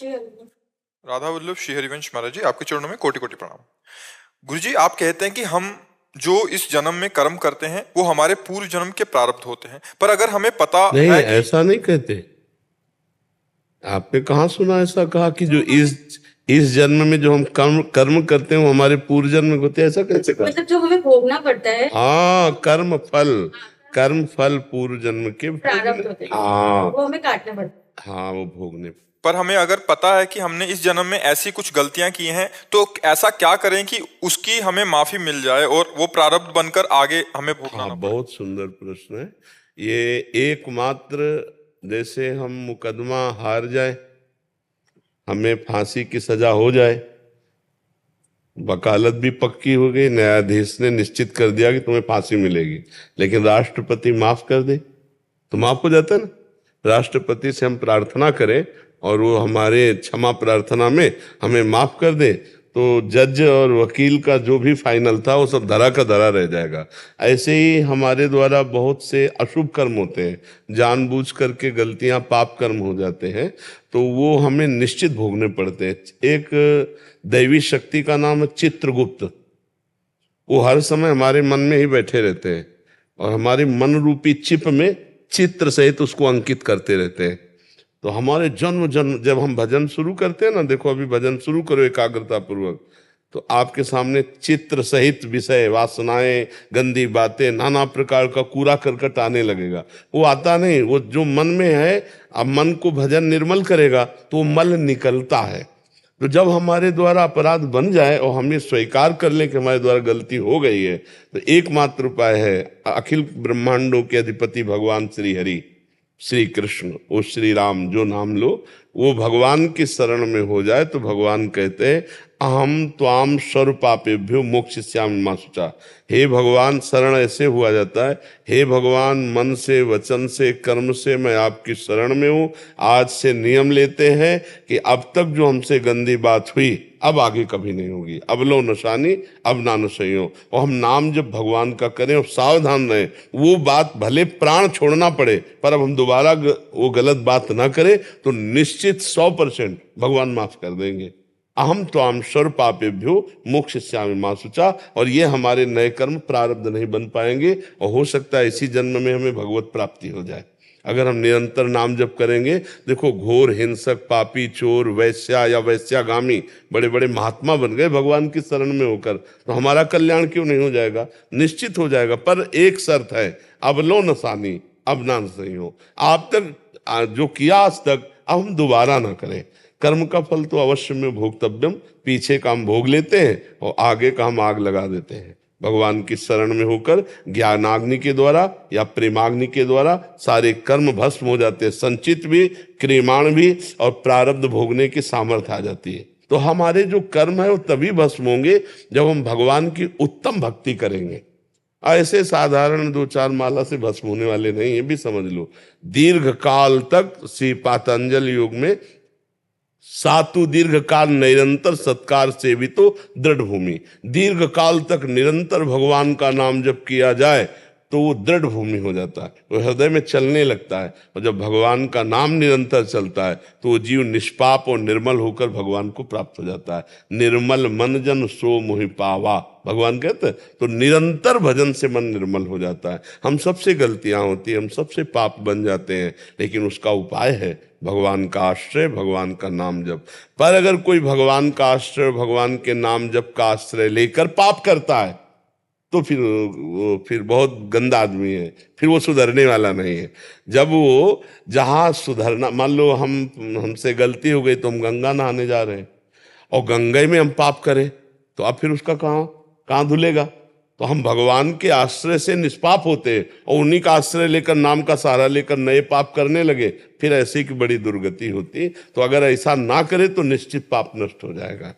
राधा वल्लभ श्री हरिवंश महाराज जी, आपके चरणों में कोटि कोटि प्रणाम। गुरु जी, आप कहते हैं कि हम जो इस जन्म में कर्म करते हैं वो हमारे पूर्व जन्म के प्रारब्ध होते हैं, पर अगर हमें पता नहीं, है कि... ऐसा नहीं कहते। आपने कहाँ सुना ऐसा कहा कि जो इस जन्म में जो हम कर्म करते हैं वो हमारे पूर्व जन्म में होते हैं? ऐसा कैसे कहा? मतलब जो हमें भोगना पड़ता है। हाँ, कर्म फल पूर्व जन्म के प्रारब्ध होते हैं। हाँ, वो हमें काटना पड़ता है। हाँ, वो भोगने। पर हमें अगर पता है कि हमने इस जन्म में ऐसी कुछ गलतियां की हैं, तो ऐसा क्या करें कि उसकी हमें माफी मिल जाए और वो प्रारब्ध बनकर आगे हमें भोगना ना पड़े? बहुत सुंदर प्रश्न है ये। एकमात्र, जैसे हम मुकदमा हार जाए, हमें फांसी की सजा हो जाए, वकालत भी पक्की हो गई, न्यायाधीश ने निश्चित कर दिया कि तुम्हें फांसी मिलेगी, लेकिन राष्ट्रपति माफ कर दे तो माफ हो जाता है ना। राष्ट्रपति से हम प्रार्थना करें और वो हमारे क्षमा प्रार्थना में हमें माफ कर दे, तो जज और वकील का जो भी फाइनल था वो सब धरा का धरा रह जाएगा। ऐसे ही हमारे द्वारा बहुत से अशुभ कर्म होते हैं, जानबूझ करके गलतियां पाप कर्म हो जाते हैं, तो वो हमें निश्चित भोगने पड़ते हैं। एक दैवी शक्ति का नाम है चित्रगुप्त। वो हर समय हमारे मन में ही बैठे रहते हैं और हमारे मन रूपी चिप में चित्र सहित उसको अंकित करते रहते हैं। तो हमारे जन्म जब हम भजन शुरू करते हैं ना, देखो अभी भजन शुरू करो एकाग्रता पूर्वक, तो आपके सामने चित्र सहित विषय, वासनाएं, गंदी बातें, नाना प्रकार का कूड़ा करकट आने लगेगा। वो आता नहीं, वो जो मन में है, अब मन को भजन निर्मल करेगा तो वो मल निकलता है। तो जब हमारे द्वारा अपराध बन जाए और हम ये स्वीकार कर लें कि हमारे द्वारा गलती हो गई है, तो एकमात्र उपाय है, अखिल ब्रह्मांडों के अधिपति भगवान श्री हरि, श्री कृष्ण, वो श्री राम जो नाम लो, वो भगवान की शरण में हो जाए तो भगवान कहते हैं अहम त्वाम सर्वपापेभ्यो मोक्षयिष्यामि मा शुचा। हे भगवान, शरण ऐसे हुआ जाता है, हे भगवान, मन से, वचन से, कर्म से मैं आपकी शरण में हूँ। आज से नियम लेते हैं कि अब तक जो हमसे गंदी बात हुई अब आगे कभी नहीं होगी। अब लो नशानी अब ना नशइयो। और हम नाम जब भगवान का करें और सावधान रहें, वो बात भले प्राण छोड़ना पड़े पर अब हम दोबारा वो गलत बात ना करें तो निश्चित 100% भगवान माफ कर देंगे। अहम त्वाम सर्वपापेभ्यो मोक्षयिष्यामि मा शुचा। और ये हमारे नए कर्म प्रारब्ध नहीं बन पाएंगे और हो सकता है इसी जन्म में हमें भगवत प्राप्ति हो जाए अगर हम निरंतर नाम जप करेंगे। देखो, घोर हिंसक, पापी, चोर, वैश्या या वैश्यागामी बड़े बड़े महात्मा बन गए भगवान की शरण में होकर, तो हमारा कल्याण क्यों नहीं हो जाएगा? निश्चित हो जाएगा। पर एक शर्त है, अब लो नसानी अब ना सही हो। आप तक जो किया आज तक अब हम दोबारा ना करें। कर्म का फल तो अवश्य में भोक्तव्यम, पीछे का हम भोग लेते हैं और आगे का हम आग लगा देते हैं। भगवान की शरण में होकर ज्ञानाग्नि के द्वारा या प्रेमाग्नि के द्वारा सारे कर्म भस्म हो जाते हैं, संचित भी, क्रियमाण भी, और प्रारब्ध भोगने की सामर्थ्य आ जाती है। तो हमारे जो कर्म है वो तभी भस्म होंगे जब हम भगवान की उत्तम भक्ति करेंगे। ऐसे साधारण 2-4 माला से भस्म होने वाले नहीं, ये भी समझ लो। दीर्घ काल तक श्री पातंजल योग में सातु दीर्घ काल निरंतर सत्कार से भी तो दृढ़ भूमि। दीर्घ काल तक निरंतर भगवान का नाम जब किया जाए तो वो दृढ़ भूमि हो जाता है, वो हृदय में चलने लगता है। और जब भगवान का नाम निरंतर चलता है तो वो जीव निष्पाप और निर्मल होकर भगवान को प्राप्त हो जाता है। निर्मल मन जन सो मोहि पावा, भगवान कहते हैं। तो निरंतर भजन से मन निर्मल हो जाता है। हम सबसे गलतियां होती हैं, हम सबसे पाप बन जाते हैं, लेकिन उसका उपाय है भगवान का आश्रय, भगवान का नाम जप। पर अगर कोई भगवान का आश्रय, भगवान के नाम जप का आश्रय लेकर पाप करता है तो फिर बहुत गंदा आदमी है, फिर वो सुधरने वाला नहीं है। जब वो जहाँ सुधरना, मान लो हमसे गलती हो गई तो हम गंगा नहाने जा रहे हैं और गंगा में हम पाप करें तो अब फिर उसका कहाँ धुलेगा? तो हम भगवान के आश्रय से निष्पाप होते हैं और उन्हीं का आश्रय लेकर, नाम का सहारा लेकर नए पाप करने लगे, फिर ऐसी की बड़ी दुर्गति होती। तो अगर ऐसा ना करे तो निश्चित पाप नष्ट हो जाएगा।